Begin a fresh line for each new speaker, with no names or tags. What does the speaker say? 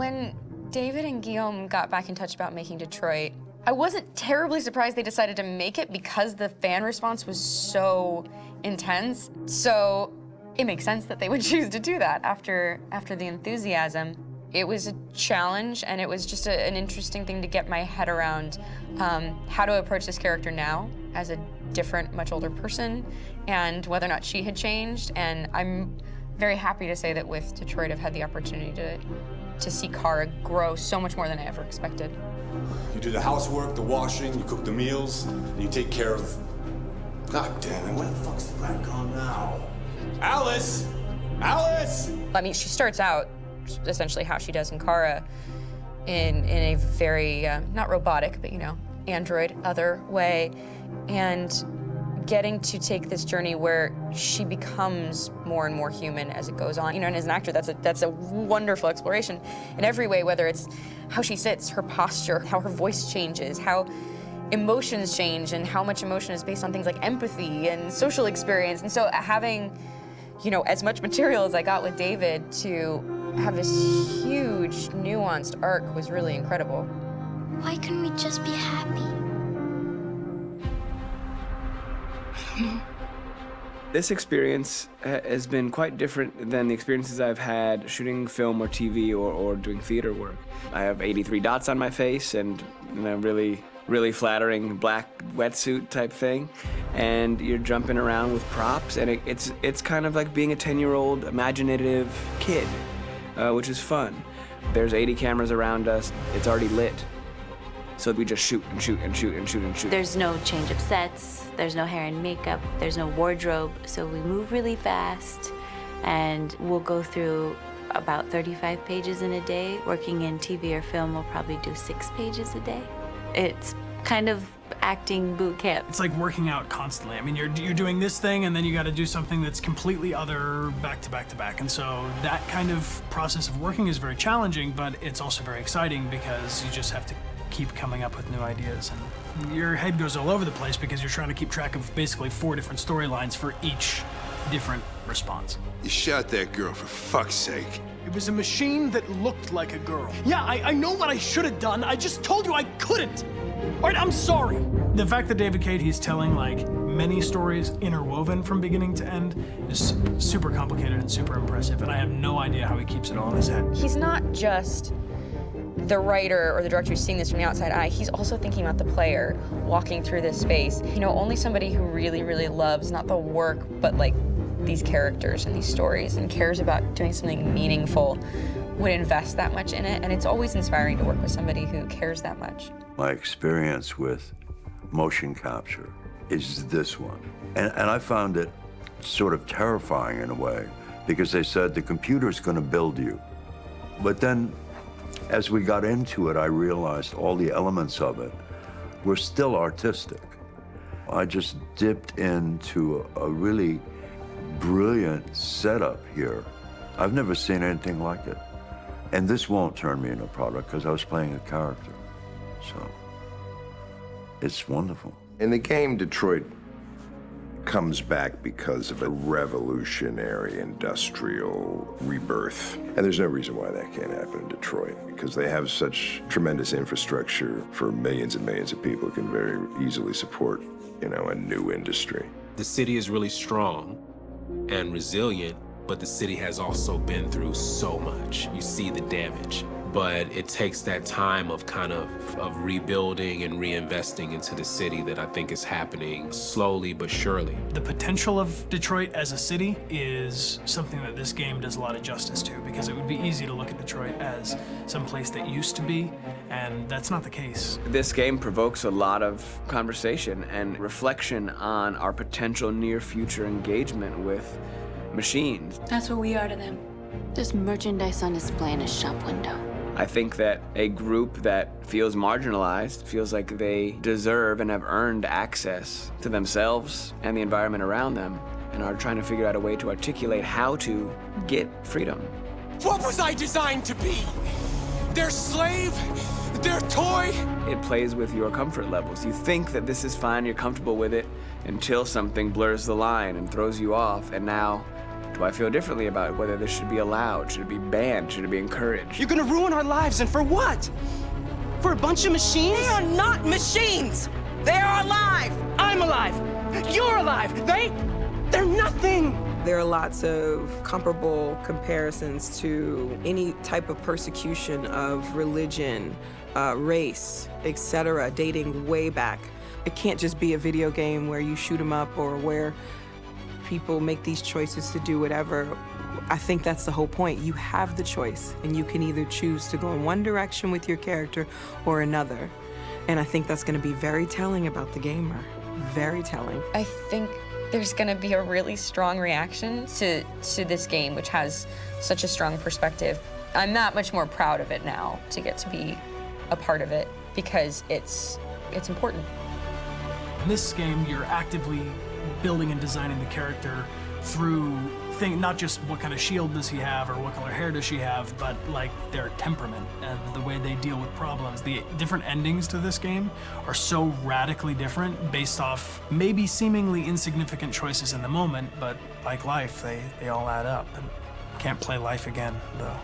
When David and Guillaume got back in touch about making Detroit, I wasn't terribly surprised they decided to make it because the fan response was so intense. So it makes sense that they would choose to do that after the enthusiasm. It was a challenge, and it was just an interesting thing to get my head around how to approach this character now as a different, much older person, and whether or not she had changed. And I'm very happy to say that with Detroit, I've had the opportunity to see Kara grow so much more than I ever expected.
You do the housework, the washing, you cook the meals, and you take care of... God damn it, where the fuck's the rat gone now? Alice! Alice!
I mean, she starts out essentially how she does in Kara in a very, not robotic, but, you know, android other way. And getting to take this journey where she becomes more and more human as it goes on. You know, and as an actor, that's a wonderful exploration in every way, whether it's how she sits, her posture, how her voice changes, how emotions change, and how much emotion is based on things like empathy and social experience. And so having, you know, as much material as I got with David to have this huge, nuanced arc was really incredible.
Why couldn't we just be happy?
This experience has been quite different than the experiences I've had shooting film or TV or doing theater work. I have 83 dots on my face and a really flattering black wetsuit type thing, and you're jumping around with props, and it's kind of like being a 10-year-old imaginative kid, which is fun. There's 80 cameras around us. It's already lit. So we just shoot and shoot and shoot and shoot and shoot.
There's no change of sets, there's no hair and makeup, there's no wardrobe, so we move really fast, and we'll go through about 35 pages in a day. Working in TV or film, we'll probably do 6 pages a day. It's kind of acting boot camp.
It's like working out constantly. I mean, you're doing this thing, and then you got to do something that's completely other back to back to back. And so that kind of process of working is very challenging, but it's also very exciting because you just have to keep coming up with new ideas, and your head goes all over the place because you're trying to keep track of basically 4 different storylines for each different response.
You shot that girl, for fuck's sake.
It was a machine that looked like a girl. Yeah, I know what I should have done. I just told you I couldn't. All right, I'm sorry.
The fact that David Cade, he's telling like many stories interwoven from beginning to end is super complicated and super impressive, and I have no idea how he keeps it all in his head.
He's not just the writer or the director who's seeing this from the outside eye, he's also thinking about the player walking through this space. You know, only somebody who really, really loves not the work, but like these characters and these stories and cares about doing something meaningful would invest that much in it. And it's always inspiring to work with somebody who cares that much.
My experience with motion capture is this one. And I found it sort of terrifying in a way because they said the computer's going to build you. But then as we got into it, I realized all the elements of it were still artistic. I just dipped into a really brilliant setup here. I've never seen anything like it. And this won't turn me into a product because I was playing a character. So it's wonderful.
In the game, Detroit comes back because of a revolutionary industrial rebirth. And there's no reason why that can't happen in Detroit, because they have such tremendous infrastructure for millions and millions of people who can very easily support, you know, a new industry.
The city is really strong and resilient, but the city has also been through so much. You see the damage. But it takes that time of kind of rebuilding and reinvesting into the city that I think is happening slowly but surely.
The potential of Detroit as a city is something that this game does a lot of justice to, because it would be easy to look at Detroit as some place that used to be, and that's not the case.
This game provokes a lot of conversation and reflection on our potential near-future engagement with machines.
That's what we are to them. There's merchandise on display in a shop window.
I think that a group that feels marginalized, feels like they deserve and have earned access to themselves and the environment around them, and are trying to figure out a way to articulate how to get freedom.
What was I designed to be? Their slave? Their toy?
It plays with your comfort levels. You think that this is fine, you're comfortable with it, until something blurs the line and throws you off, and now Do I feel differently about whether this should be allowed? Should it be banned? Should it be encouraged?
You're gonna ruin our lives, and for what? For a bunch of machines?
They are not machines! They are alive!
I'm alive! You're alive! They're nothing!
There are lots of comparable comparisons to any type of persecution of religion, race, etc., dating way back. It can't just be a video game where you shoot 'em up or where people make these choices to do whatever. I think that's the whole point. You have the choice, and you can either choose to go in one direction with your character or another. And I think that's going to be very telling about the gamer. Very telling.
I think there's going to be a really strong reaction to this game, which has such a strong perspective. I'm that much more proud of it now to get to be a part of it because it's important.
In this game, you're actively building and designing the character through not just what kind of shield does he have or what color hair does she have, but like their temperament and the way they deal with problems. The different endings to this game are so radically different based off maybe seemingly insignificant choices in the moment, but like life, they all add up. And can't play life again, though.